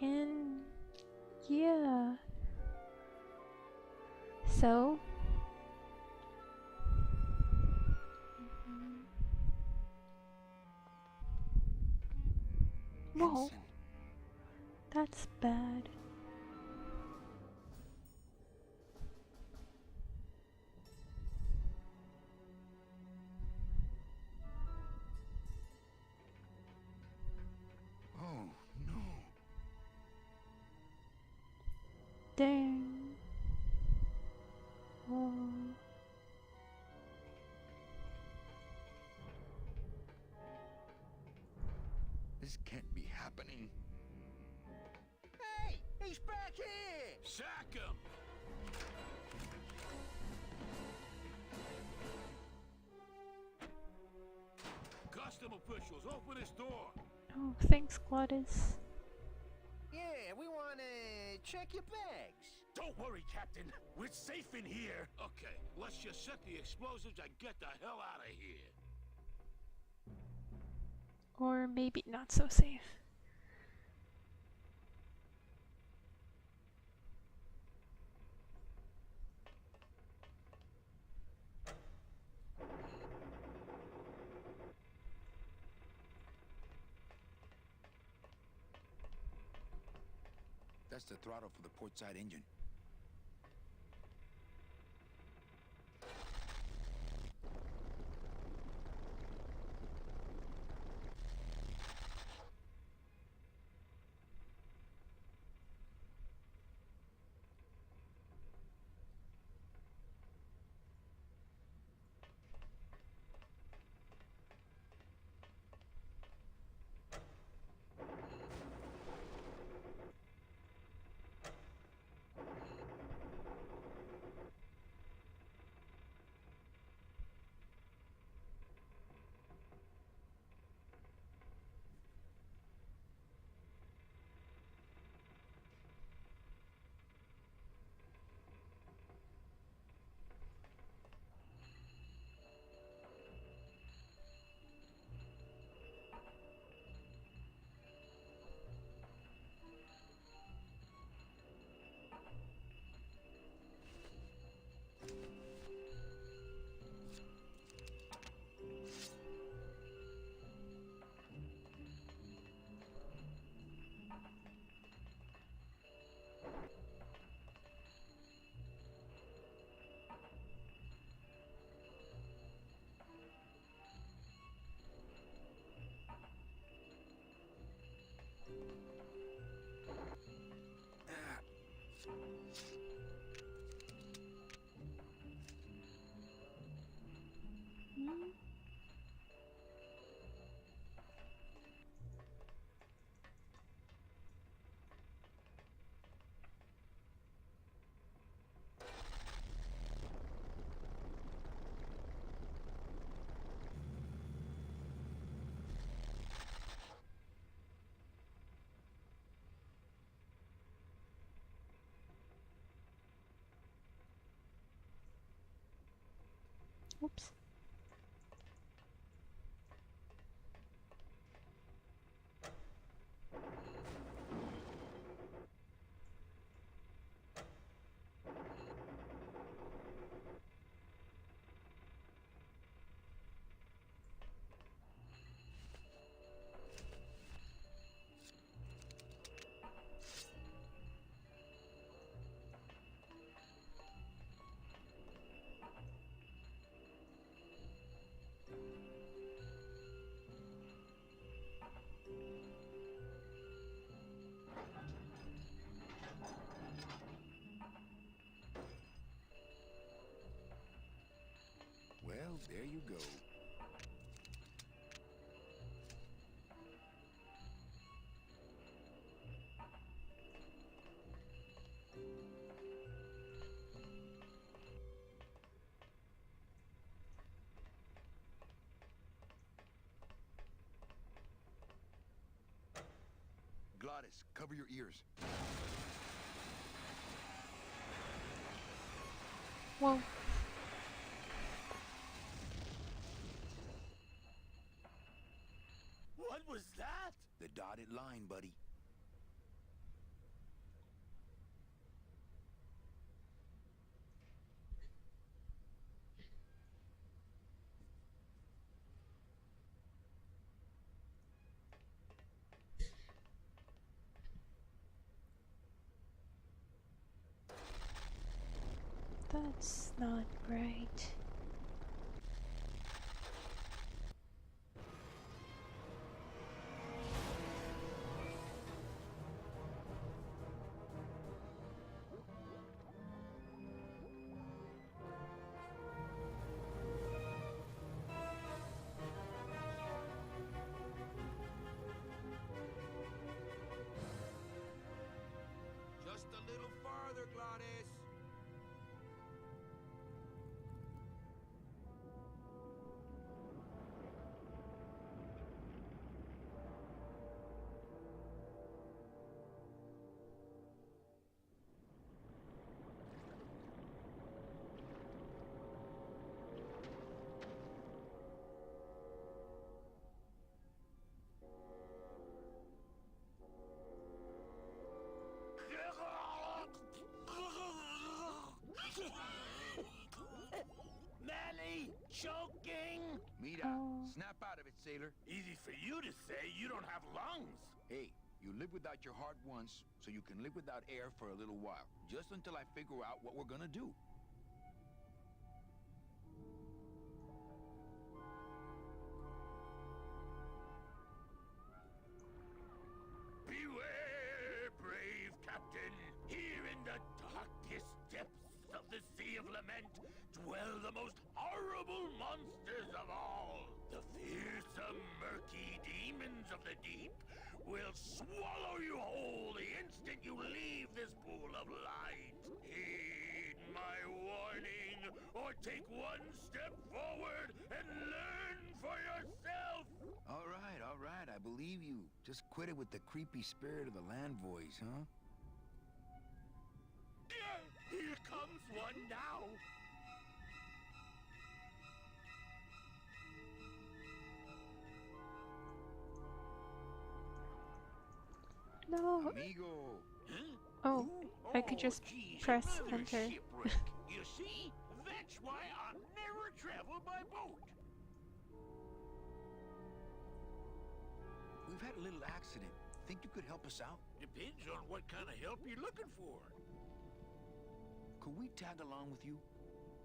And yeah. So whoa, Ensign. that's bad. Oh, no. Dang. Oh. This can't be happening. Hey, he's back here! Sack him! Custom officials, open this door! Oh, thanks, Glottis. Yeah, we wanna check your bags. Don't worry, Captain. We're safe in here. Okay, let's just set the explosives and get the hell out of here. Or maybe not so safe. That's the throttle for the port side engine. Hmm? Oops. Well, there you go. Glottis, cover your ears. Whoa. What was that? The dotted line, buddy. That's not right. Just a little farther, Glottis. Manny, choking? Mira, Oh. snap out of it, sailor. Easy for you to say, you don't have lungs. Hey, you live without your heart once, so you can live without air for a little while. Just until I figure out what we're gonna do. Beware, brave captain. Here in the darkest depths of the Sea of Lament dwell the most horrible monsters of all. The fearsome, murky demons of the deep will swallow you whole the instant you leave this pool of light. Heed my warning, or take one step forward and learn for yourself. All right, I believe you. Just quit it with the creepy spirit of the land voice, huh? Here comes one now. No. Amigo! Oh, I could just geez, press another enter. shipwreck. You see, that's why I never travel by boat. We've had a little accident. Think you could help us out? Depends on what kind of help you're looking for. Could we tag along with you?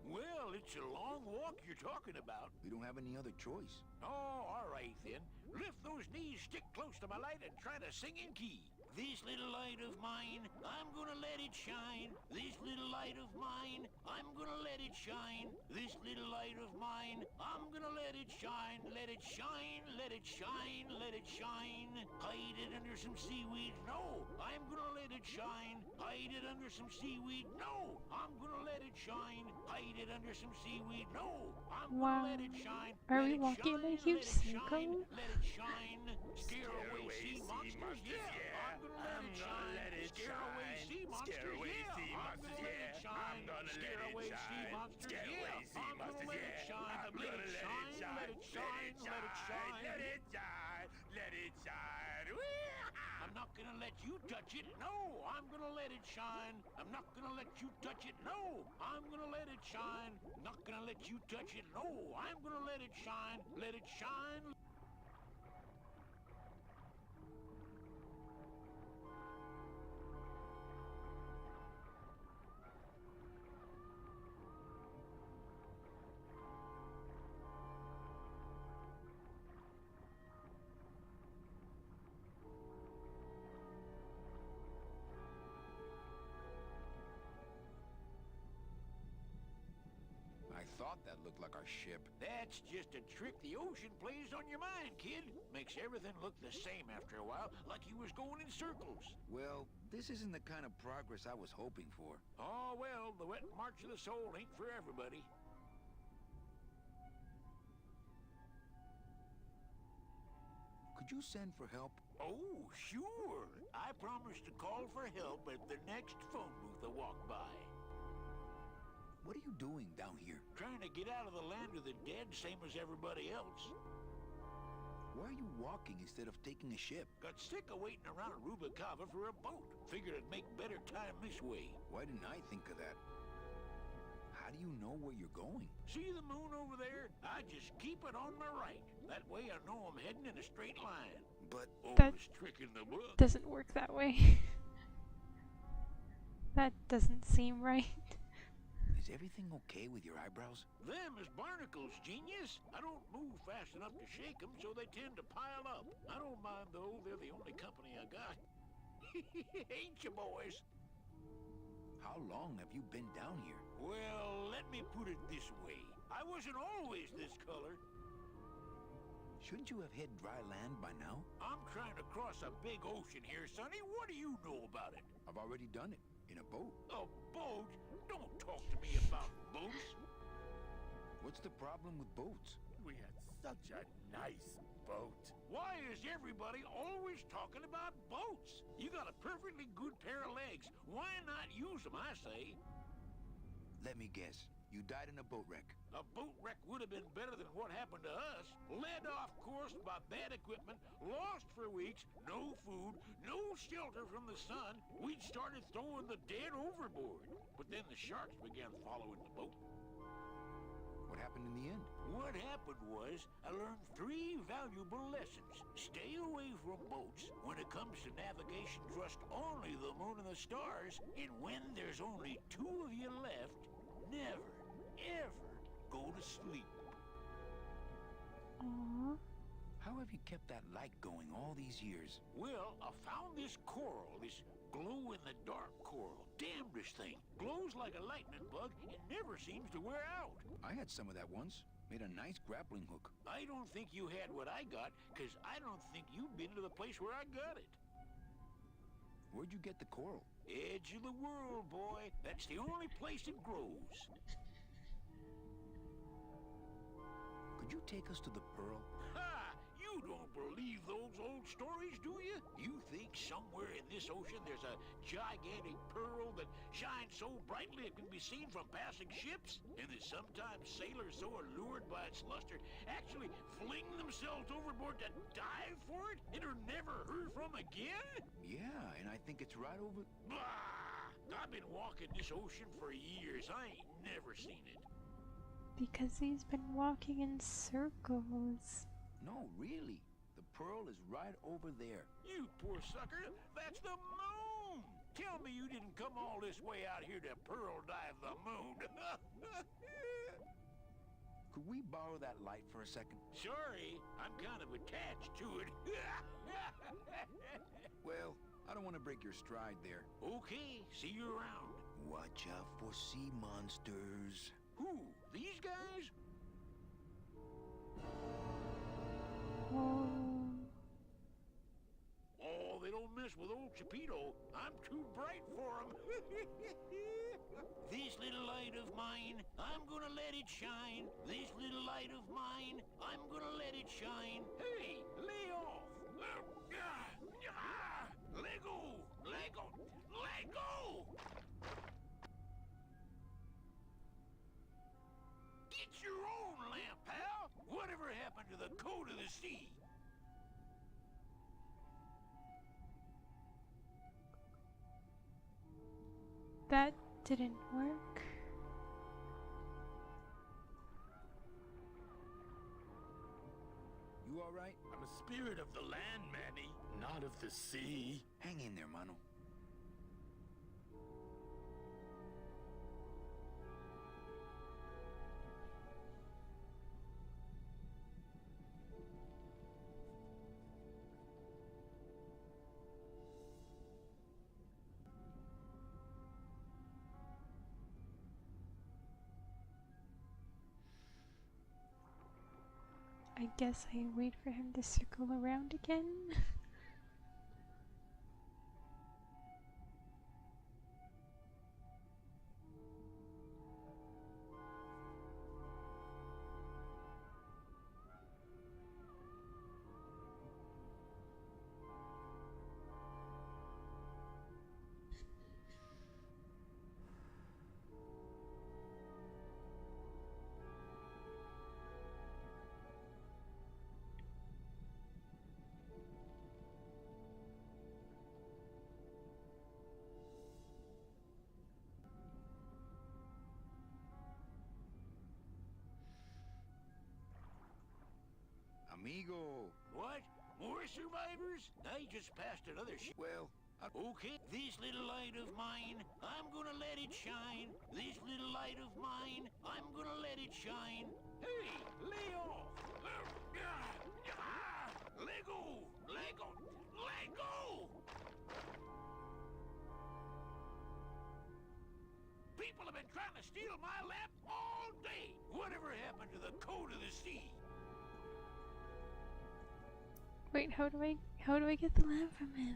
Well, it's a long walk you're talking about. We don't have any other choice. Oh, all right then. Lift those knees, stick close to my light, and try to sing in key. This little light of mine, I'm gonna let it shine. This little light of mine, I'm gonna let it shine. This little light of mine, I'm gonna let it shine. Let it shine, let it shine, let it shine. Hide it under some seaweed. No, I'm gonna let it shine. Hide it under some seaweed. No, I'm gonna let it shine. Hide it under some seaweed. No, I'm Wow. gonna let it shine. Are Let we it walking in a shine, huge let it shine, circle? let it shine. Scare away sea monsters. Yeah, I'm gonna let it shine. Scare away sea monsters. Yeah, I'm gonna let it shine. Scare away sea monsters. Yeah, I'm gonna let it shine. Let it shine. Let it shine. Let it shine. Let it shine. Let it shine. I'm not gonna let you touch it. No, I'm gonna let it shine. I'm not gonna let you touch it. No, I'm gonna let it shine. Not gonna let you touch it. No, I'm gonna let it shine. Let it shine. I thought that looked like our ship. That's just a trick the ocean plays on your mind, kid. Makes everything look the same after a while, like you was going in circles. Well, this isn't the kind of progress I was hoping for. Oh, well, the wet march of the soul ain't for everybody. Could you send for help? Oh, sure. I promise to call for help at the next phone booth I walk by. What are you doing down here? Trying to get out of the land of the dead, same as everybody else. Why are you walking instead of taking a ship? Got sick of waiting around Rubicava for a boat. Figured I'd make better time this way. Why didn't I think of that? How do you know where you're going? See the moon over there? I just keep it on my right. That way I know I'm heading in a straight line. But That Oldest trick in the book. doesn't work that way. That doesn't seem right. is Is everything okay with your eyebrows? Them is barnacles, genius. I don't move fast enough to shake them, so they tend to pile up. I don't mind, though. They're the only company I got. Ain't you, boys? How long have you been down here? Well, let me put it this way. I wasn't always this color. Shouldn't you have hit dry land by now? I'm trying to cross a big ocean here, Sonny. What do you know about it? I've already done it. In a boat. A boat? Don't talk to me about boats. What's the problem with boats? We had such a nice boat. Why is everybody always talking about boats? You got a perfectly good pair of legs. Why not use them, I say? Let me guess. You died in a boat wreck. A boat wreck would have been better than what happened to us. Led off course by bad equipment, lost for weeks, no food, no shelter from the sun. We'd started throwing the dead overboard. But then the sharks began following the boat. What happened in the end? What happened was, I learned 3 valuable lessons. Stay away from boats. When it comes to navigation, trust only the moon and the stars. And when there's only 2 of you left, never, ever go to sleep. Aww. How have you kept that light going all these years? Well, I found this coral, this glow-in-the-dark coral. Damnedest thing. Glows like a lightning bug and never seems to wear out. I had some of that once. Made a nice grappling hook. I don't think you had what I got, because I don't think you've been to the place where I got it. Where'd you get the coral? Edge of the world, boy. That's the only place it grows. Could you take us to the Pearl? Ha! You don't believe those old stories, do you? You think somewhere in this ocean there's a gigantic pearl that shines so brightly it can be seen from passing ships? And that sometimes sailors so allured by its luster actually fling themselves overboard to dive for it and are never heard from again? Yeah, and I think it's right over... Bah! I've been walking this ocean for years. I ain't never seen it. Because he's been walking in circles. No, really. The Pearl is right over there. You poor sucker, that's the moon! Tell me you didn't come all this way out here to pearl dive the moon. Could we borrow that light for a second? Sorry, I'm kind of attached to it. Well, I don't want to break your stride there. Okay, see you around. Watch out for sea monsters. Who? These guys? Oh. Oh, they don't mess with old Chapito. I'm too bright for them. This little light of mine, I'm gonna let it shine. This little light of mine, I'm gonna let it shine. Hey, lay off. Let go. Let go. Let go. Get your own lamp, pal. Whatever happened to the code of the sea? That didn't work. You all right? I'm a spirit of the land, Manny, not of the sea. Hang in there, Mano. I guess I wait for him to circle around again. Amigo. What? More survivors? I just passed another Well, Okay, this little light of mine, I'm gonna let it shine. This little light of mine, I'm gonna let it shine. Hey, lay off! Let go! Let go! Let go! People have been trying to steal my lamp all day. Whatever happened to the code of the sea? Wait, how do I get the lamp from him?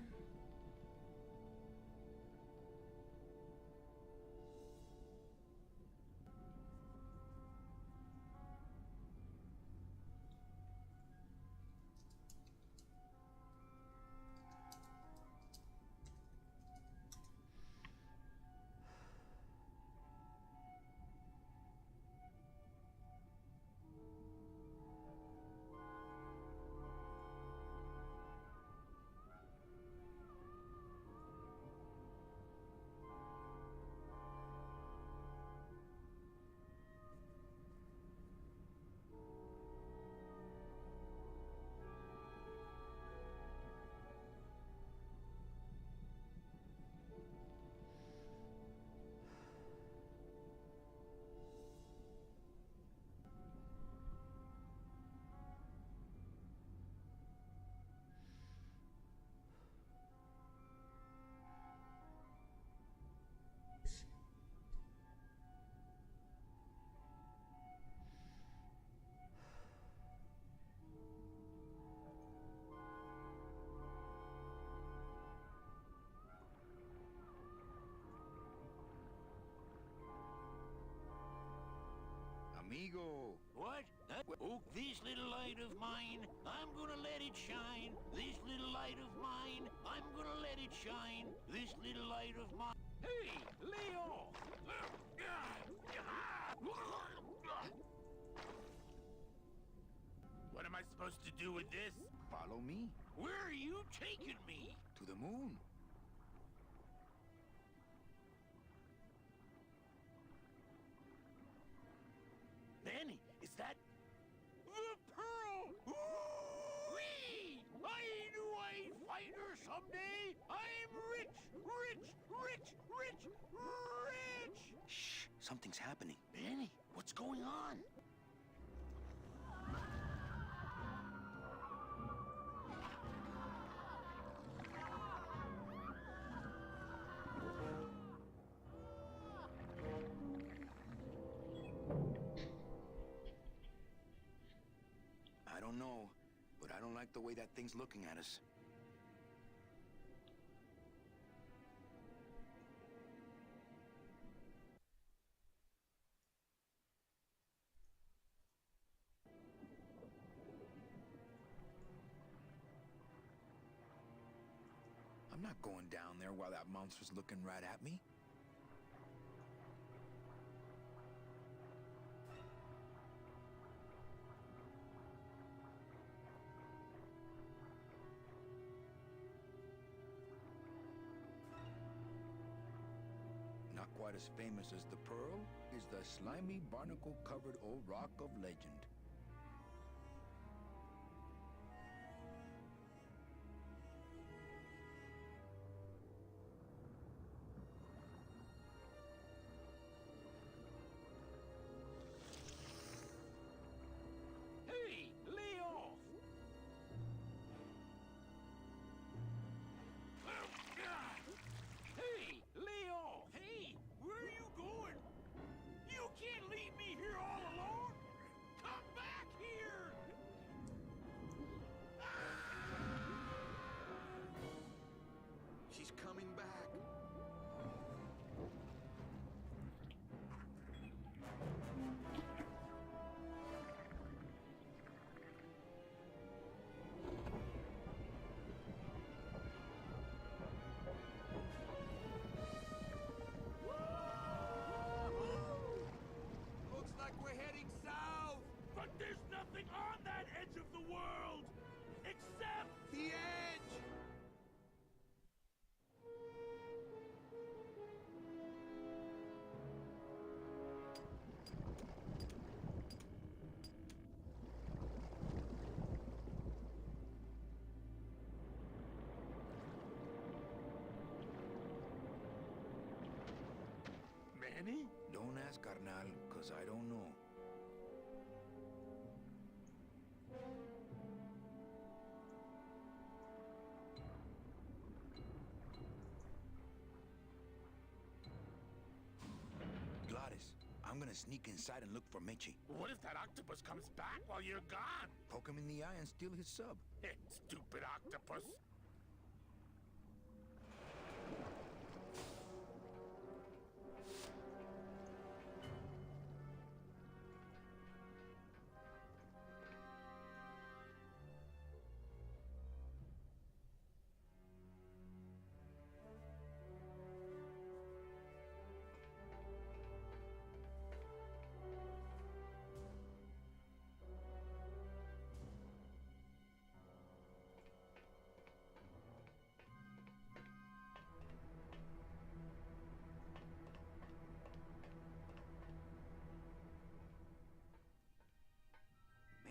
Amigo. What? Oh, this little light of mine, I'm gonna let it shine. This little light of mine, I'm gonna let it shine. This little light of mine. Hey, lay off! What am I supposed to do with this? Follow me. Where are you taking me? To the moon. Manny, is that the pearl? Ooh-wee! I knew I'd find her someday. I'm rich, rich, rich, rich, rich. Shh. Something's happening. Manny, what's going on? I don't know, but I don't like the way that thing's looking at us. I'm not going down there while that monster's looking right at me. Not quite as famous as the Pearl is the slimy, barnacle-covered old rock of legend. Hey, lay off! Hey, lay off! Hey, where are you going? You can't leave me here all alone! Come Manny? Don't ask, carnal, cause I don't know. Gladys, I'm gonna sneak inside and look for Meche. What if that octopus comes back while you're gone? Poke him in the eye and steal his sub. Stupid octopus.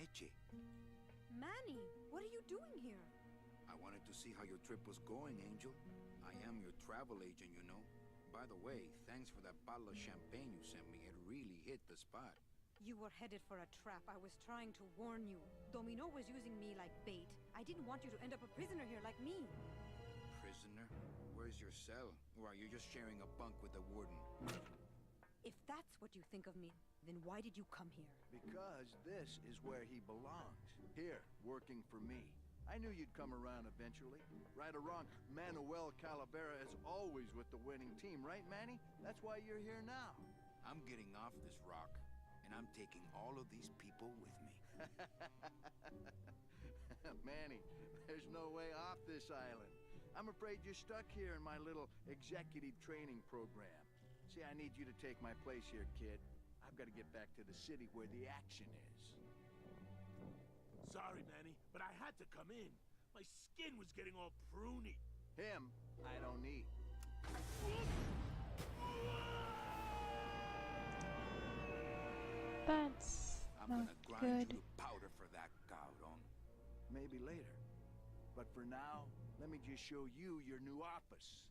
Meche, Manny, what are you doing here? I wanted to see how your trip was going, Angel. I am your travel agent, you know. By the way, thanks for that bottle of champagne you sent me. It really hit the spot. You were headed for a trap. I was trying to warn you. Domino was using me like bait. I didn't want you to end up a prisoner here like me. Prisoner? Where's your cell? Or are you just sharing a bunk with the warden? If that's what you think of me, then why did you come here? Because this is where he belongs. Here, working for me. I knew you'd come around eventually. Right or wrong, Manuel Calavera is always with the winning team, right, Manny? That's why you're here now. I'm getting off this rock, and I'm taking all of these people with me. Manny, there's no way off this island. I'm afraid you're stuck here in my little executive training program. See, I need you to take my place here, kid. I've got to get back to the city where the action is. Sorry, Manny, but I had to come in. My skin was getting all pruny. Him, I don't need. That's I'm not gonna grind good. you to powder for that, cabrón. Maybe later. But for now, let me just show you your new office.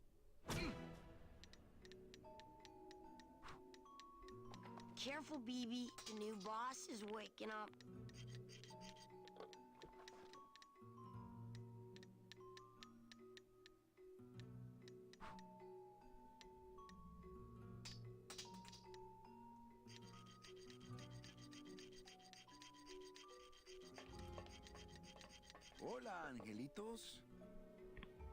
Careful, BB. The new boss is waking up. Hola, angelitos.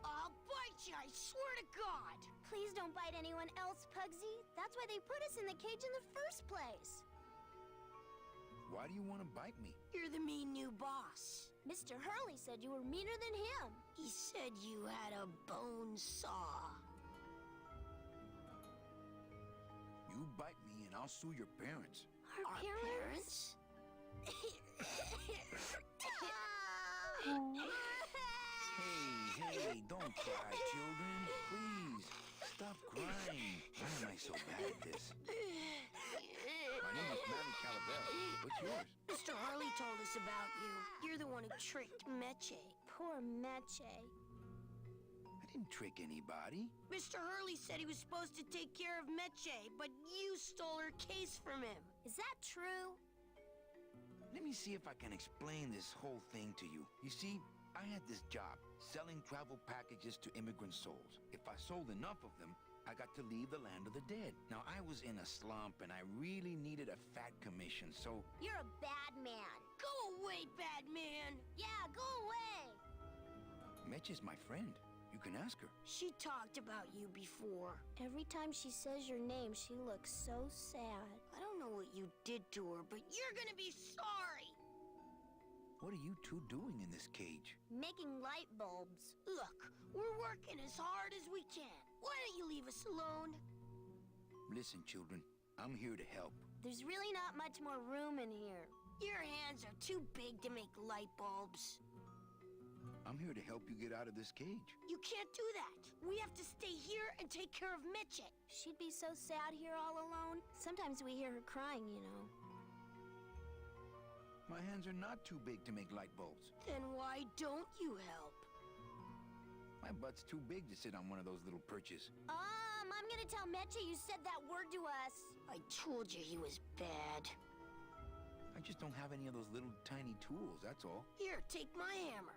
I'll bite you, I swear to God. Please don't bite anyone else, Pugsy. That's why they put us in the cage in the first place. Why do you want to bite me? You're the mean new boss. Mr. Hurley said you were meaner than him. He said you had a bone saw. You bite me and I'll sue your parents. Our parents? Hey, don't cry, children. Please, stop crying. Why am I so bad at this? My name is Manny Calavera. What's yours? Mr. Hurley told us about you. You're the one who tricked Meche. Poor Meche. I didn't trick anybody. Mr. Hurley said he was supposed to take care of Meche, but you stole her case from him. Is that true? Let me see if I can explain this whole thing to you. You see, I had this job, selling travel packages to immigrant souls. If I sold enough of them, I got to leave the land of the dead. Now, I was in a slump, and I really needed a fat commission, so... You're a bad man. Go away, bad man! Yeah, go away! Mitch is my friend. You can ask her. She talked about you before. Every time she says your name, she looks so sad. I don't know what you did to her, but you're gonna be sorry! What are you two doing in this cage? Making light bulbs. Look, we're working as hard as we can. Why don't you leave us alone? Listen, children, I'm here to help. There's really not much more room in here. Your hands are too big to make light bulbs. I'm here to help you get out of this cage. You can't do that. We have to stay here and take care of Meche. She'd be so sad here all alone. Sometimes we hear her crying, you know. My hands are not too big to make light bulbs. Then why don't you help? My butt's too big to sit on one of those little perches. I'm gonna tell Meche you said that word to us. I told you he was bad. I just don't have any of those little tiny tools, that's all. Here, take my hammer.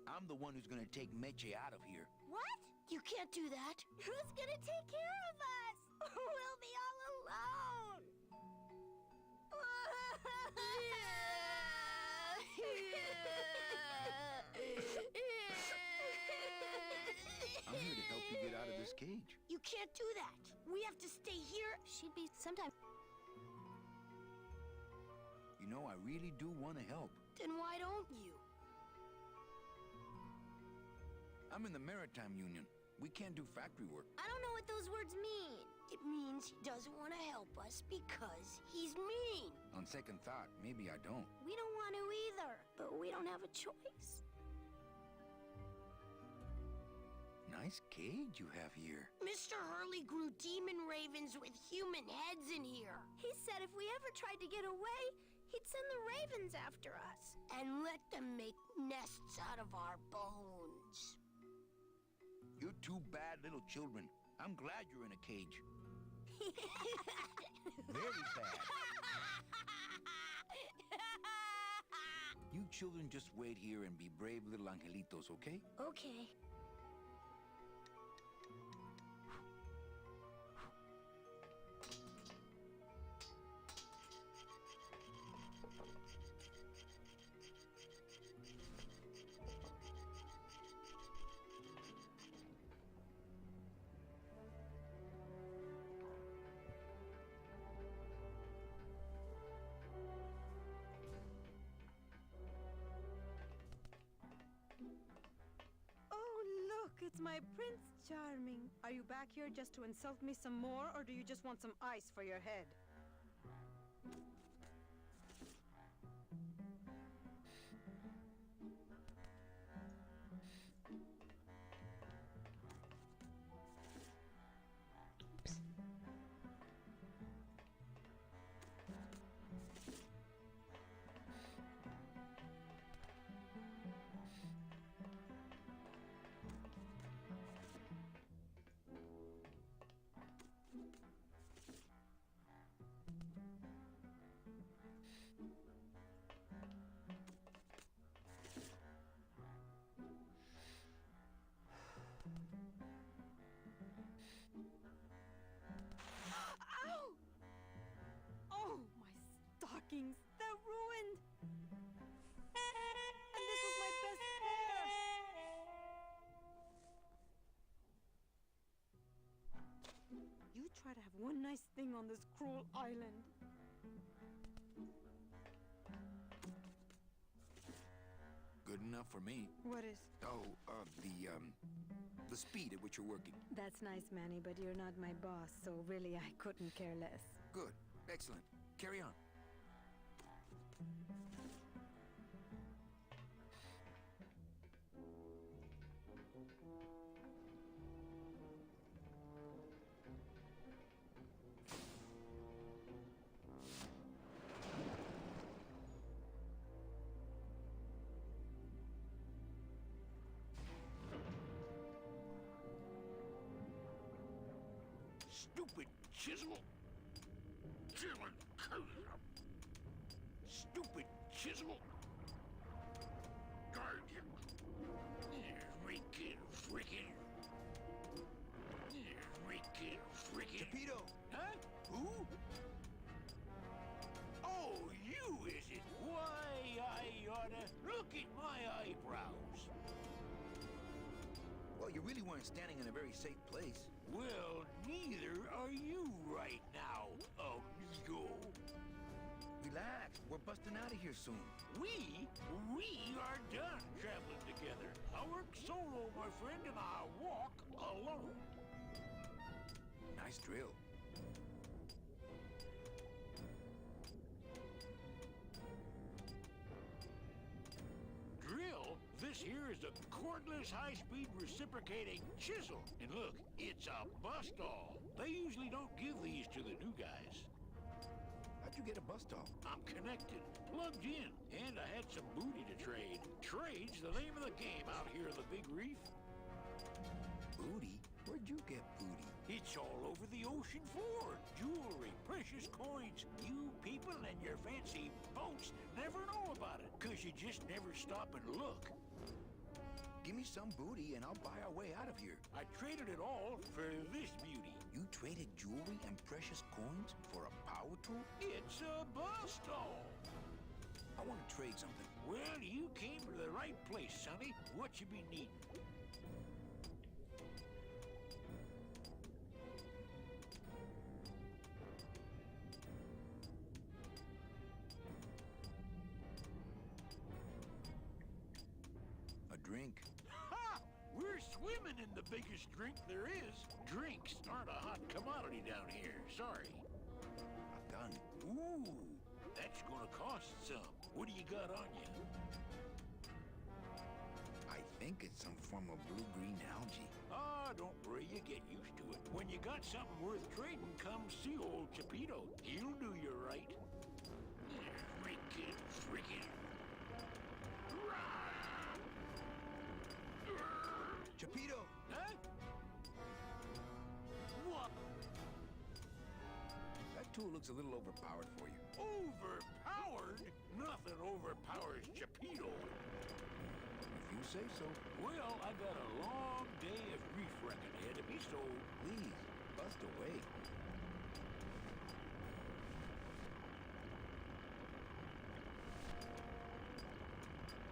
I'm the one who's gonna take Meche out of here. What? You can't do that. Who's gonna take care of us? We'll be all alone. I'm here to help you get out of this cage. You can't do that. We have to stay here. She'd be sometime. You know, I really do want to help. Then why don't you? I'm in the Maritime Union. We can't do factory work. I don't know what those words mean. It means he doesn't want to help us because he's mean. On second thought, maybe I don't. We don't want to either, but we don't have a choice. Nice cage you have here. Mr. Hurley grew demon ravens with human heads in here. He said if we ever tried to get away, he'd send the ravens after us. And let them make nests out of our bones. You're two bad little children. I'm glad you're in a cage. Very bad. You children just wait here and be brave little angelitos, okay? Okay. It's my Prince Charming. Are you back here just to insult me some more, or do you just want some ice for your head? They're ruined! And this was my best pair! You try to have one nice thing on this cruel island. Good enough for me. What is? Oh, the speed at which you're working. That's nice, Manny, but you're not my boss, so really I couldn't care less. Good. Excellent. Carry on. Stupid chisel. Stupid chisel. Guardian. Freaking. Freaking. Torpedo! Huh? Who? Oh, you is it? Why, I oughta look at my eyebrows. Well, you really weren't standing in a very safe place. Well, neither are you right now, amigo. Relax. We're busting out of here soon. We are done traveling together. I work solo, my friend, and I walk alone. Nice drill. Drill? This here is a cordless, high-speed reciprocating chisel. And look, it's a bust-all. They usually don't give these to the new guys. I How'd you get a bus stop? I'm connected, plugged in, and I had some booty to trade. Trade's the name of the game out here in the Big Reef. Booty? Where'd you get booty? It's all over the ocean floor. Jewelry, precious coins. You people and your fancy boats never know about it, 'cause you just never stop and look. Give me some booty and I'll buy our way out of here. I traded it all for this beauty. You traded jewelry and precious coins for a power tool? It's a bus stall. I want to trade something. Well, you came to the right place, sonny. What you be needing? A drink. Ha! We're swimming in the biggest drink there is. Drinks aren't a hot commodity down here. Sorry. A gun. Ooh, that's gonna cost some. What do you got on you? I think it's some form of blue-green algae. Ah, don't worry, you get used to it. When you got something worth trading, come see old Chapito. He'll do you right. Freaking. Chapito! Huh? What? That tool looks a little overpowered for you. Overpowered? Nothing overpowers Chapito. If you say so. Well, I got a long day of reef wrecking ahead of me, so... Please, bust away.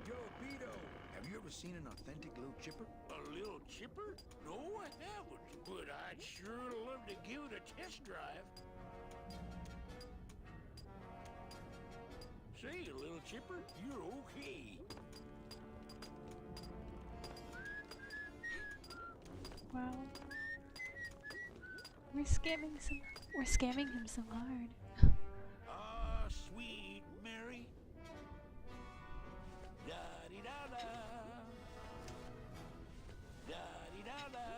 Yo, Pito! Have you ever seen an authentic little chipper? A little chipper? No, I haven't. But I'd sure love to give it a test drive. Say, little chipper, you're okay. Wow. We're scamming him so hard. Ah, sweet Mary. Da-dee-da-da. Da-dee-da-da.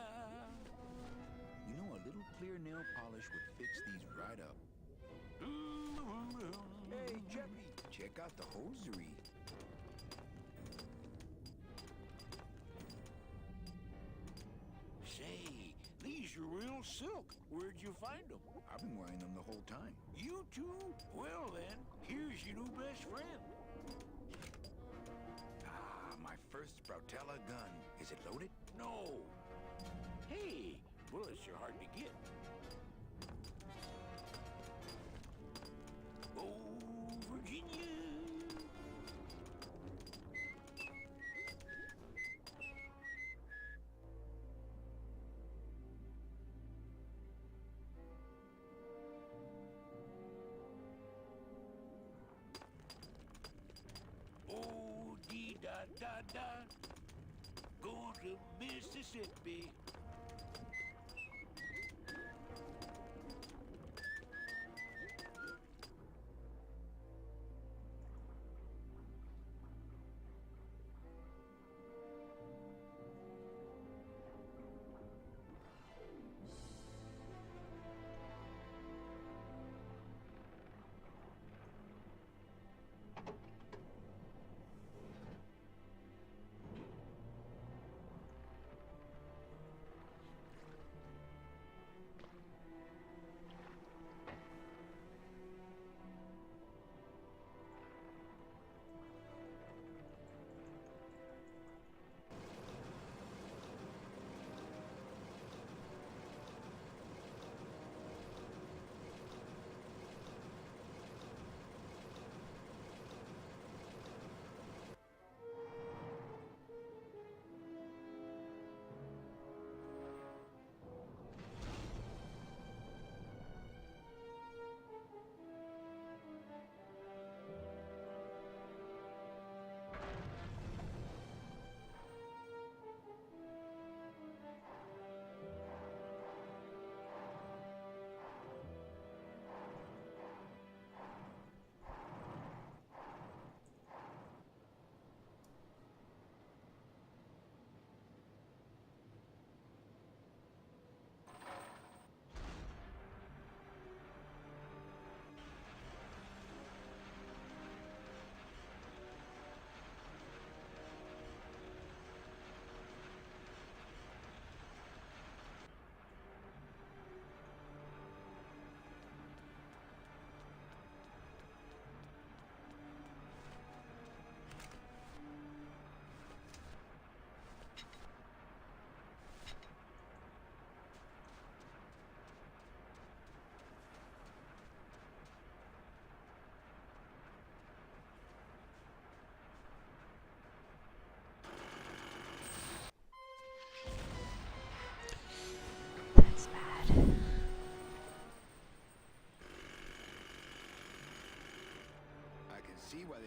You know, a little clear nail polish would fix these right up. Hey, Jeppy, check out the hosiery. Say, these are real silk. Where'd you find them? I've been wearing them the whole time. You too? Well then, here's your new best friend. Ah, my first Sproutella gun. Is it loaded? No. Hey, bullets are hard to get. Oh, Virginia. Oh, dee-da-da-da. Going to Mississippi.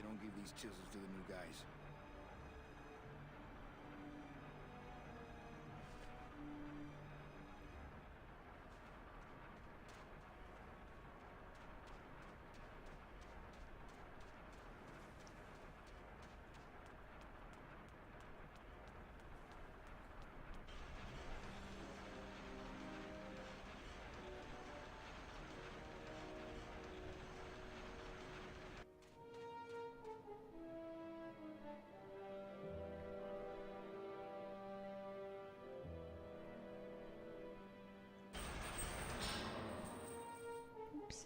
they don't give these chisels to the new guys. Oops.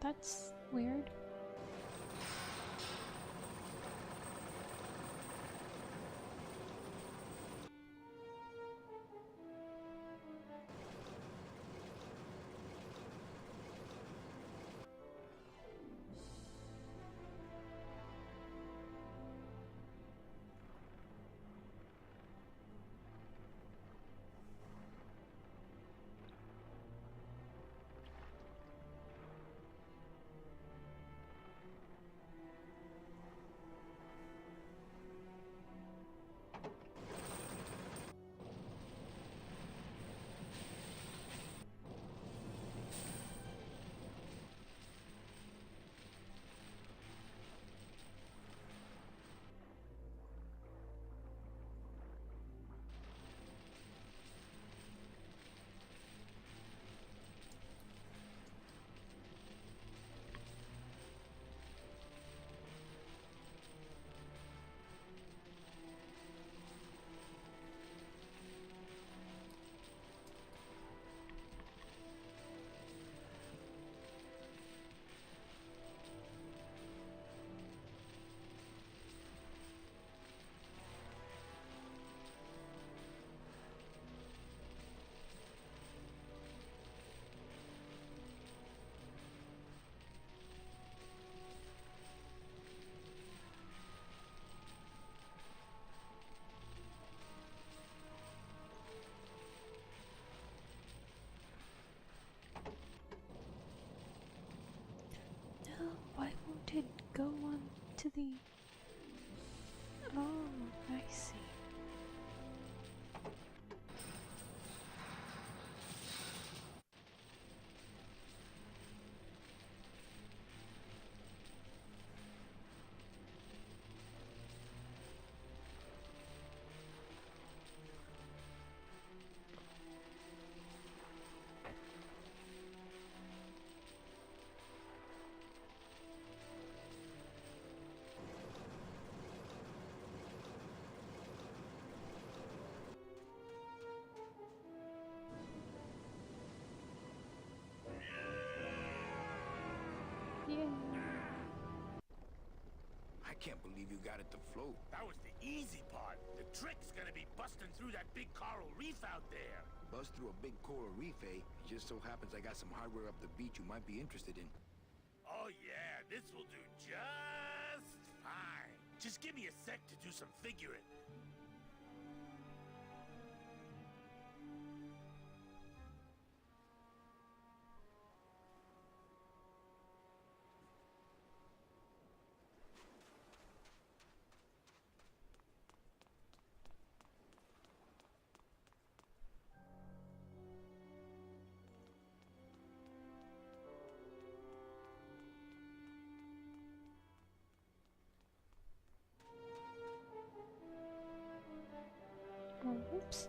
That's weird. No, why won't it go on to the... Oh, I see. Yeah. I can't believe you got it to float. That was the easy part. The trick's gonna be busting through that big coral reef out there. Buzz through a big coral reef, eh? It just so happens I got some hardware up the beach you might be interested in. Oh yeah, this will do just fine. Just give me a sec to do some figuring. Oh, whoops.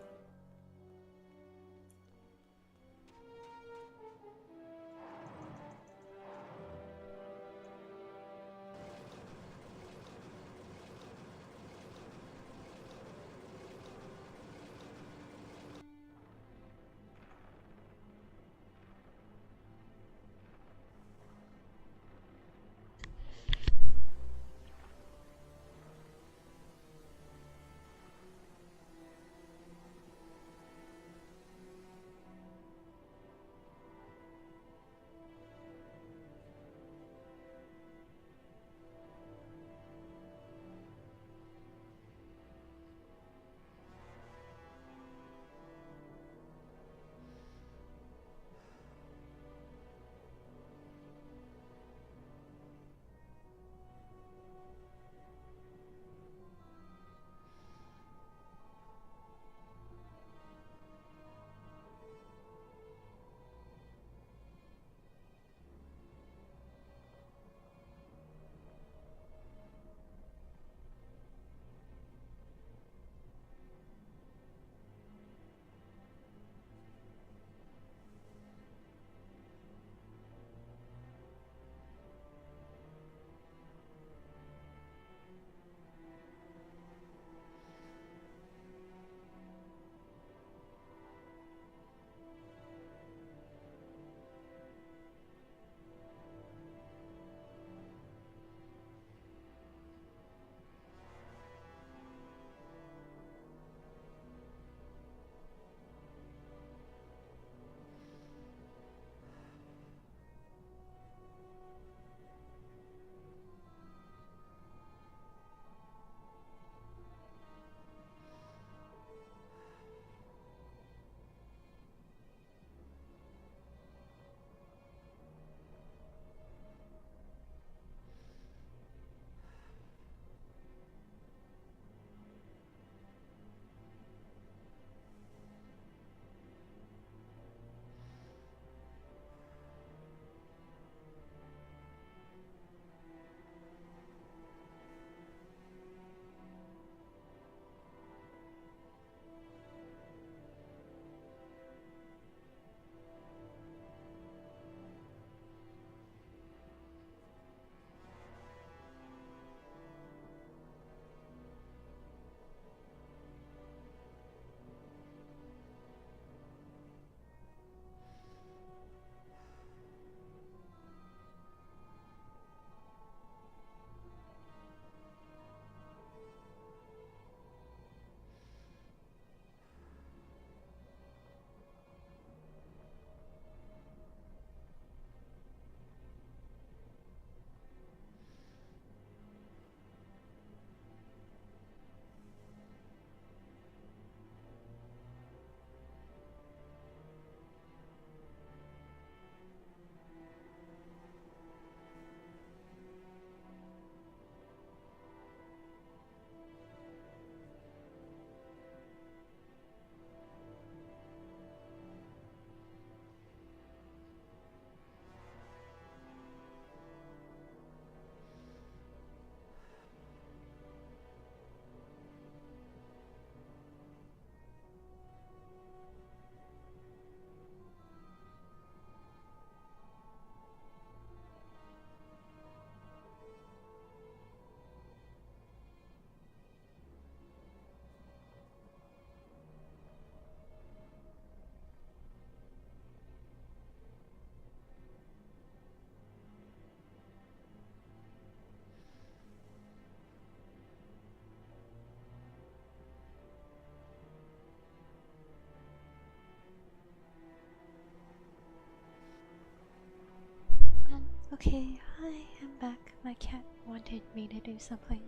Okay, I am back. My cat wanted me to do something.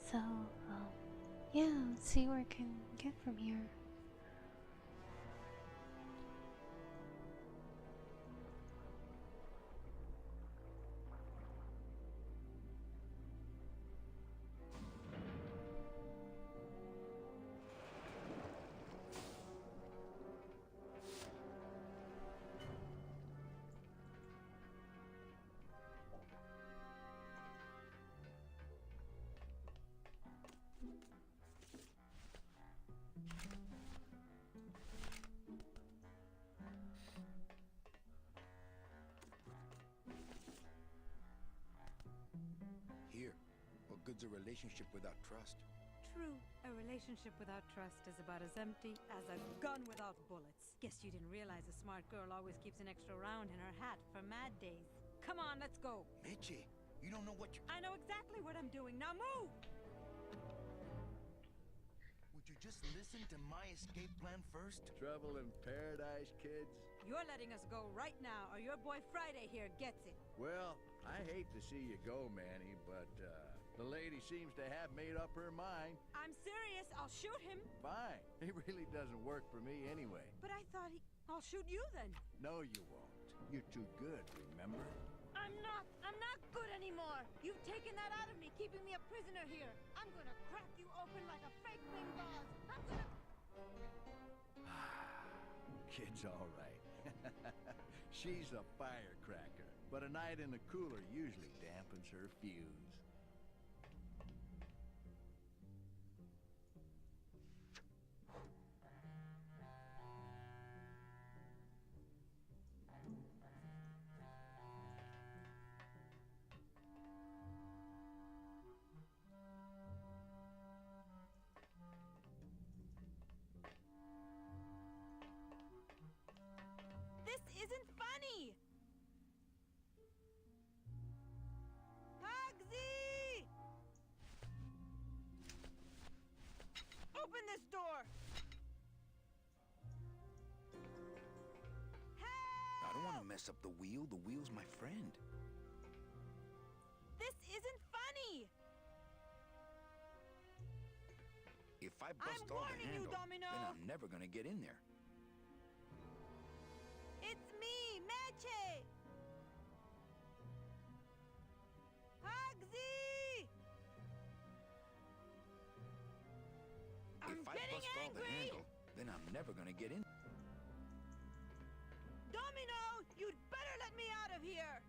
So, yeah, let's see where I can get from here. Here, what good's a relationship without trust? True, a relationship without trust is about as empty as a gun without bullets. Guess you didn't realize a smart girl always keeps an extra round in her hat for mad days. Come on, let's go. Mitchie, you don't know what you... I know exactly what I'm doing. Now move! Would you just listen to my escape plan first? Trouble in paradise, kids? You're letting us go right now, or your boy Friday here gets it. Well, I hate to see you go, Manny, but, the lady seems to have made up her mind. I'm serious. I'll shoot him. Fine. It really doesn't work for me anyway. But I thought I'll shoot you then. No, you won't. You're too good, remember? I'm not good anymore. You've taken that out of me, keeping me a prisoner here. I'm gonna crack you open like a fake wing vase. I'm gonna... Kid's all right. She's a firecracker, but a night in the cooler usually dampens her fuse. This isn't funny! Pugsy! Open this door! Help! I don't want to mess up the wheel. The wheel's my friend. This isn't funny! If I bust all the warning you, handle, Domino. then I'm never gonna get in there. It's me, Meche! Pugsy! I'm If I getting bust all the angry! handle, then I'm never gonna get in. Domino, you'd better let me out of here!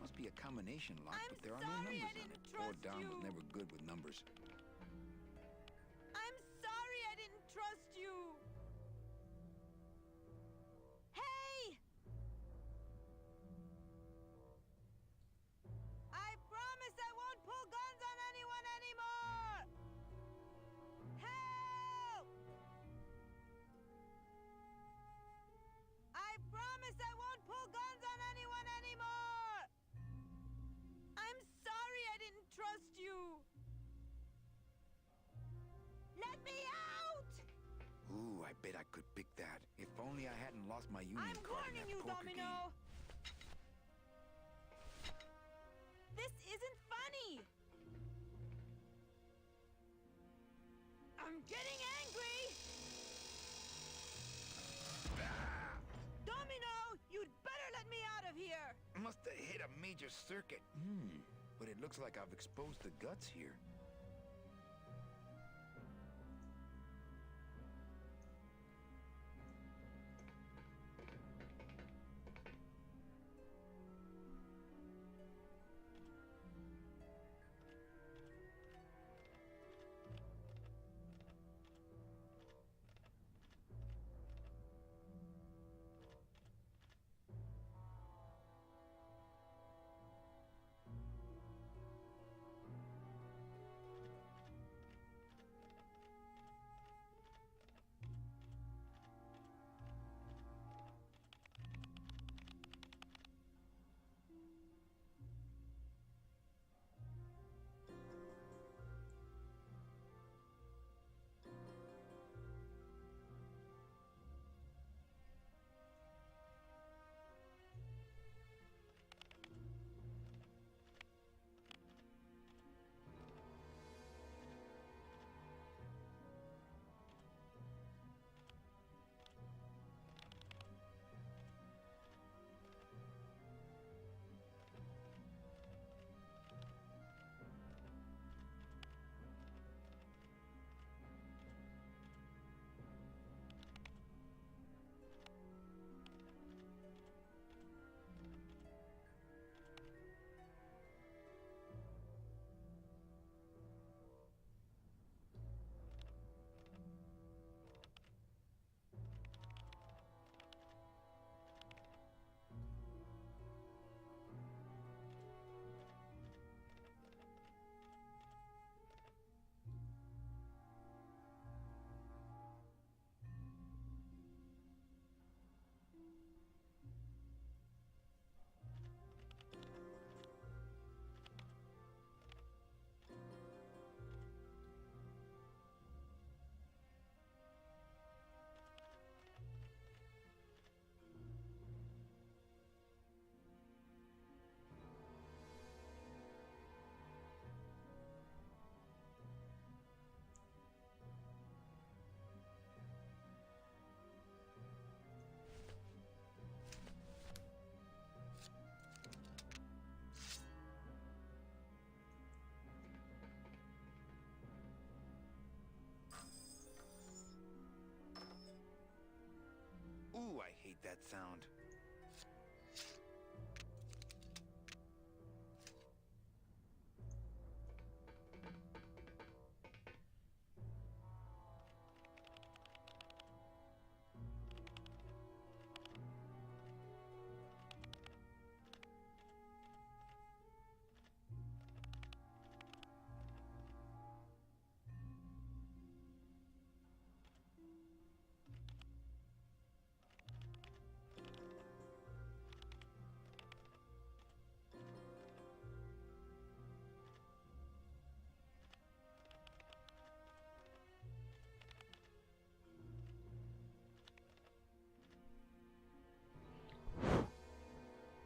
Must be a combination lock, I'm but there are sorry no I numbers on didn't it. Poor trust Dom you. was never good with numbers. I'm sorry I didn't trust you! Hey! I promise I won't pull guns on anyone anymore! Help! I promise I won't pull guns on anyone anymore! I'm sorry I didn't trust you! Let me out! Ooh, I bet I could pick that. If only I hadn't lost my union I'm card in warning that you, poker Domino! game. This isn't funny! I'm getting angry! Domino, you'd better let me out of here! Must have hit a major circuit. But it looks like I've exposed the guts here. hate that sound.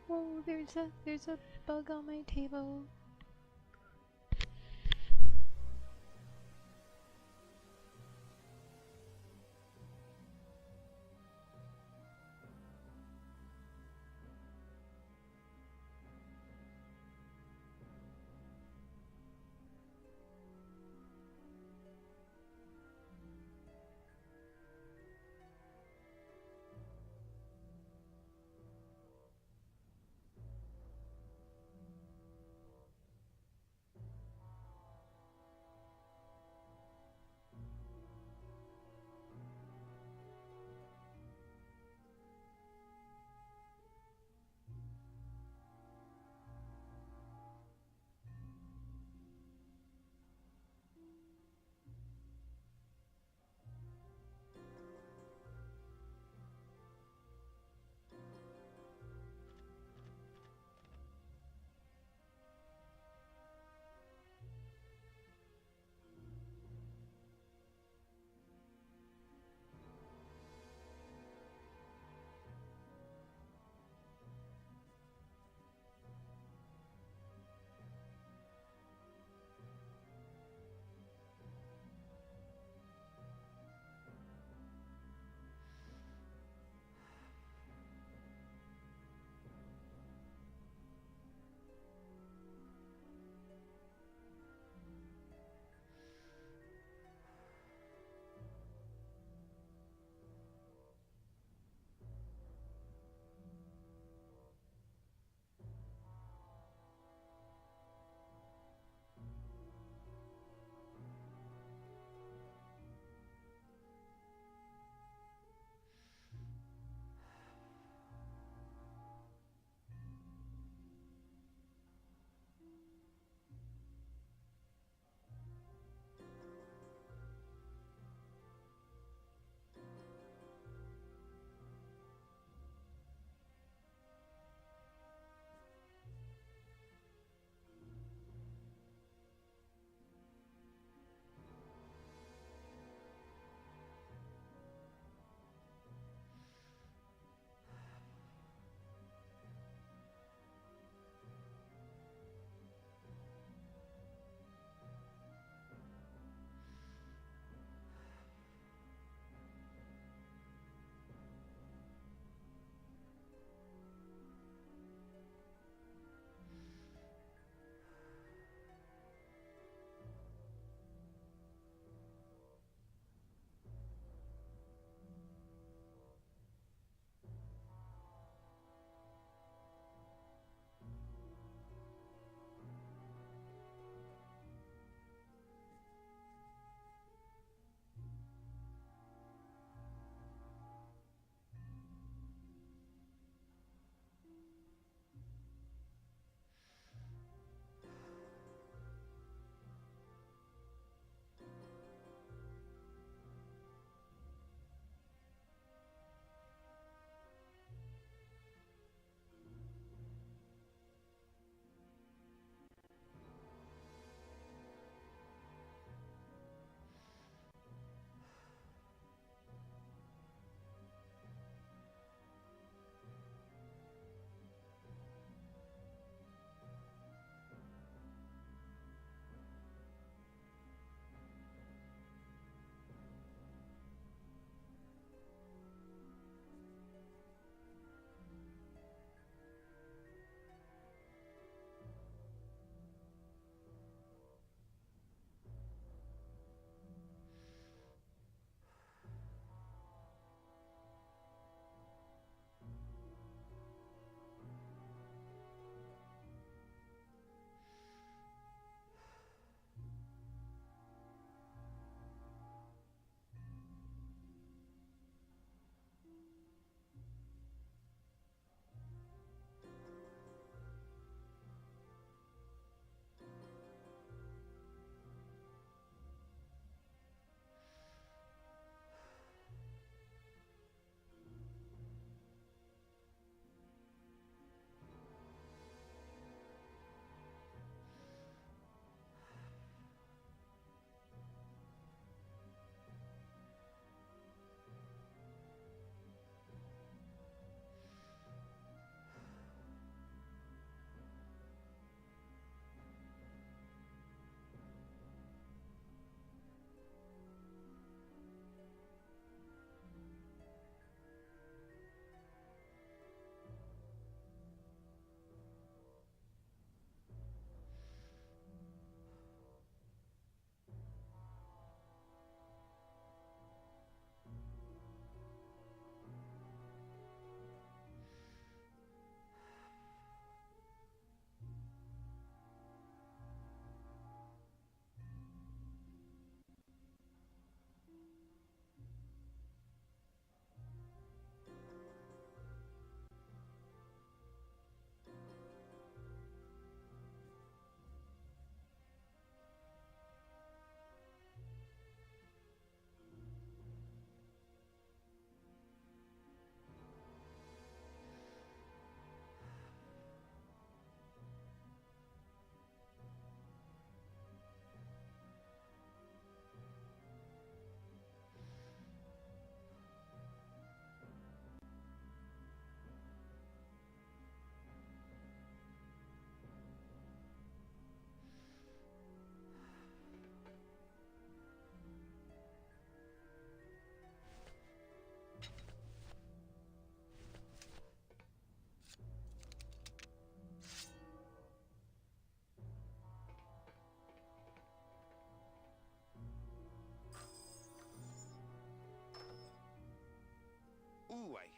Whoa, there's a bug on my table.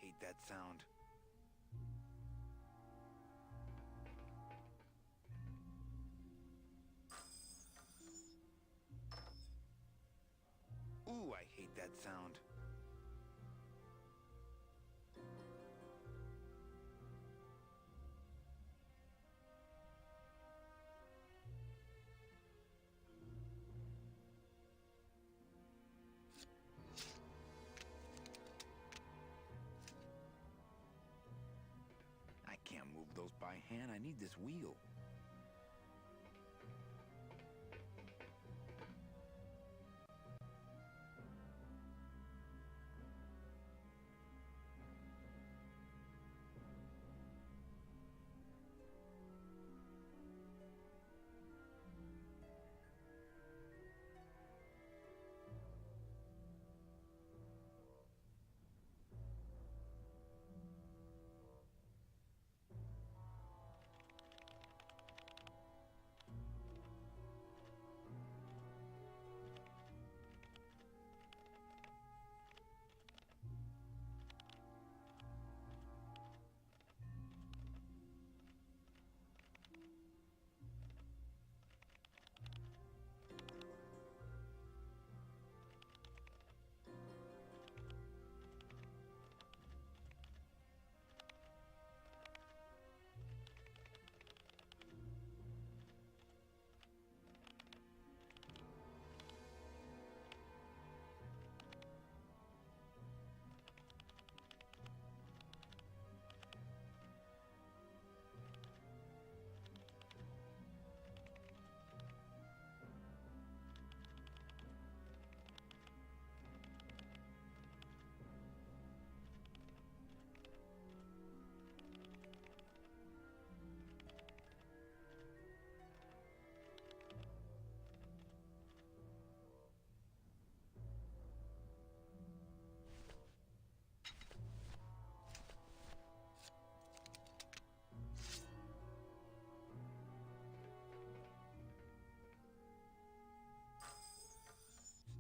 hate that sound. Ooh, I hate that sound. I can't move those by hand. I need this wheel.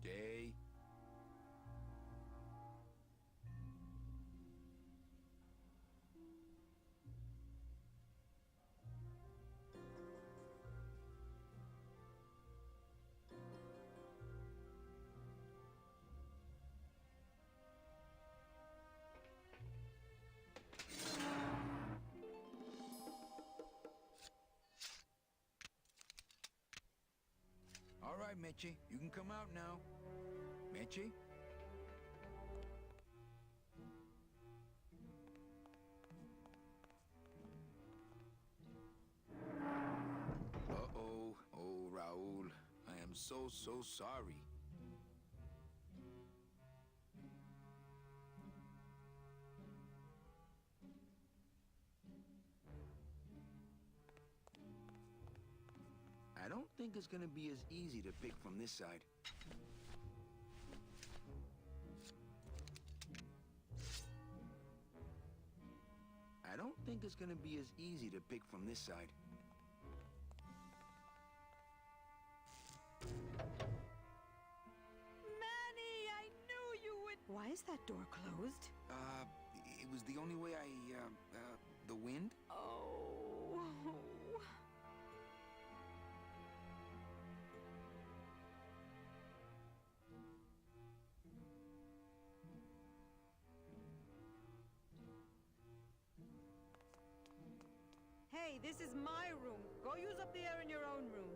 Stay. All right, Mitchie, you can come out now. Mitchie? Uh-oh. Oh, Raul. I am so sorry. I don't think it's gonna be as easy to pick from this side. I don't think it's gonna be as easy to pick from this side. Manny, I knew you would. Why is that door closed? It was the only way the wind? Oh. Hey, this is my room. Go use up the air in your own room.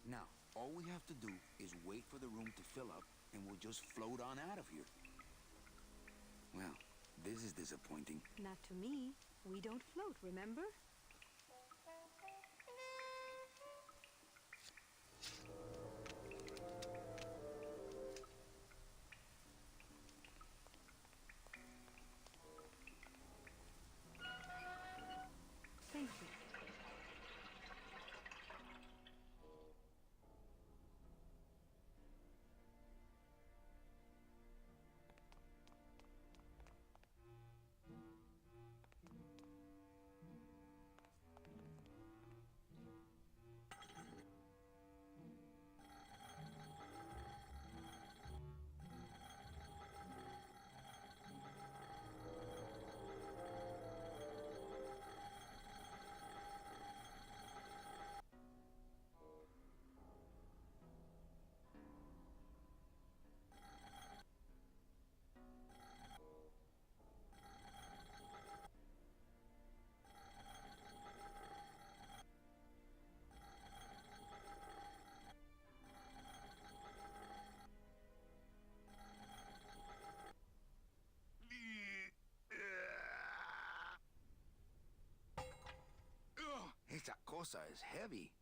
Now, all we have to do is wait for the room to fill up, and we'll just float on out of here. Well, this is disappointing. Not to me. We don't float, remember? Thank you. cosa is heavy.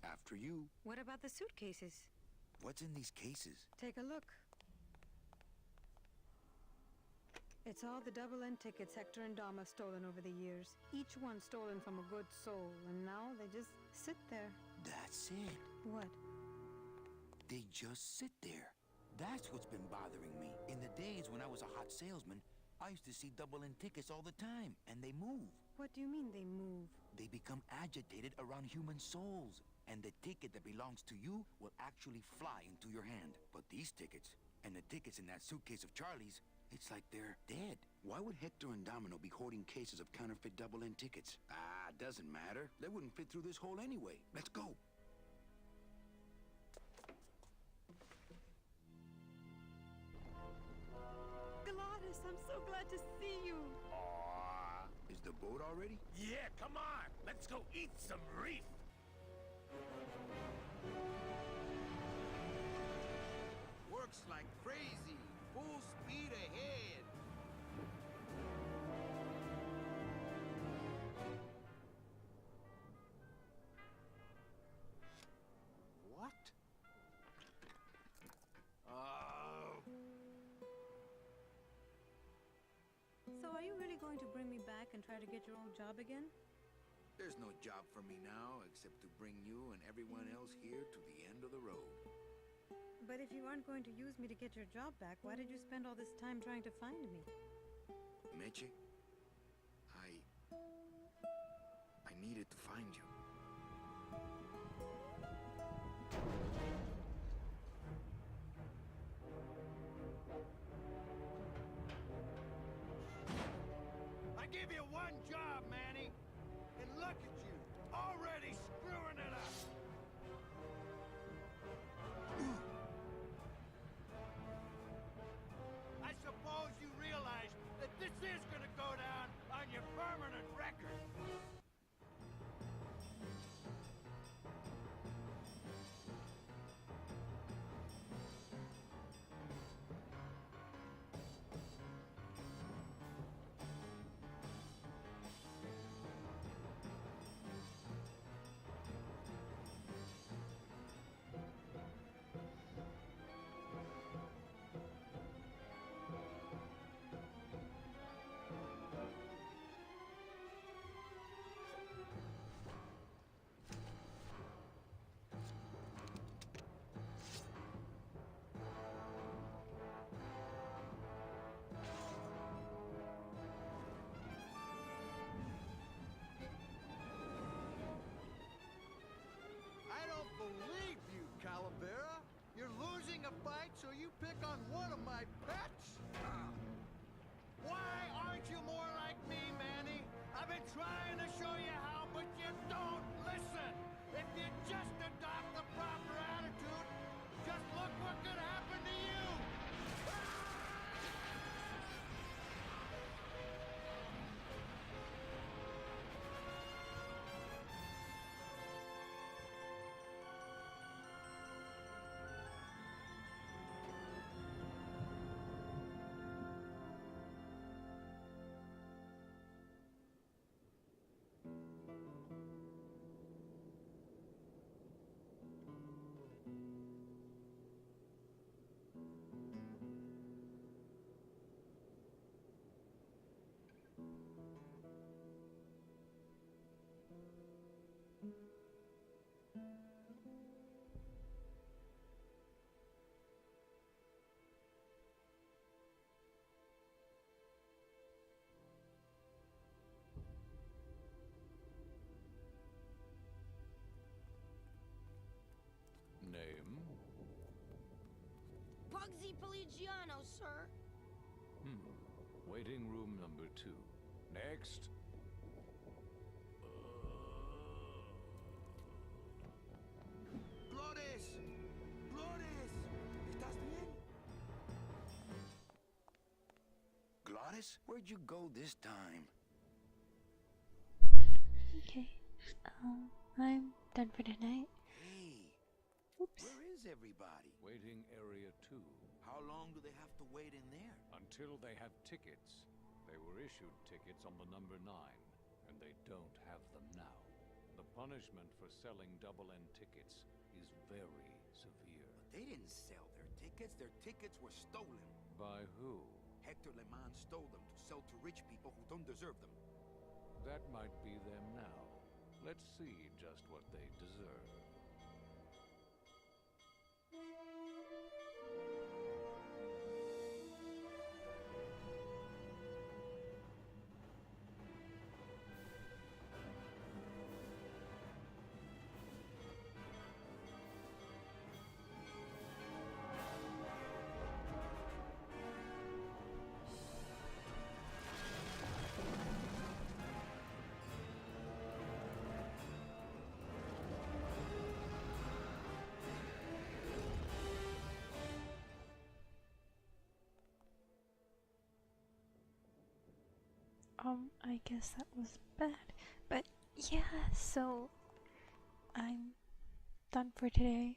After you. What about the suitcases? What's in these cases? Take a look. It's all the double-end tickets Hector and Dom have stolen over the years. Each one stolen from a good soul, and now they just sit there. That's it. What? They just sit there. That's what's been bothering me. In the days when I was a hot salesman, I used to see double-end tickets all the time, and they move. What do you mean they move? They become agitated around human souls, and the ticket that belongs to you will actually fly into your hand. But these tickets, and the tickets in that suitcase of Charlie's, it's like they're dead. Why would Hector and Domino be hoarding cases of counterfeit double-end tickets? Doesn't matter. They wouldn't fit through this hole anyway. Let's go. Gladys, I'm so glad to see you. Aww. Is the boat already? Yeah, come on. Let's go eat some reef. Works like crazy. Full speed ahead. What? Oh. So are you really going to bring me back and try to get your old job again? There's no job for me now except to bring you and everyone else here to the end of the road. But if you aren't going to use me to get your job back, why did you spend all this time trying to find me? Meche, I needed to find you. I give you one job, Manny, and look at you, already screwing it up. I suppose you realize that this is gonna go down on your permanent record. I don't believe you, Calavera. You're losing a fight, so you pick on one of my pets? Why aren't you more like me, Manny? I've been trying to show you how, but you don't listen. If you just adopt the proper attitude, just look what could happen to you. Pugsy Poligiano, sir. Waiting room number 2. Next. Glores! Glores! ¿Estás bien? Glores, where'd you go this time? Okay. I'm done for tonight. Hey, Oops. where is everybody? Waiting area 2. How long do they have to wait in there? Until they have tickets. They were issued tickets on the number 9, and they don't have them now. The punishment for selling double-end tickets is very severe. They didn't sell their tickets. Their tickets were stolen. By who? Hector Le Mans stole them to sell to rich people who don't deserve them. That might be them now. Let's see just what they deserve. I guess that was bad. But yeah, so I'm done for today.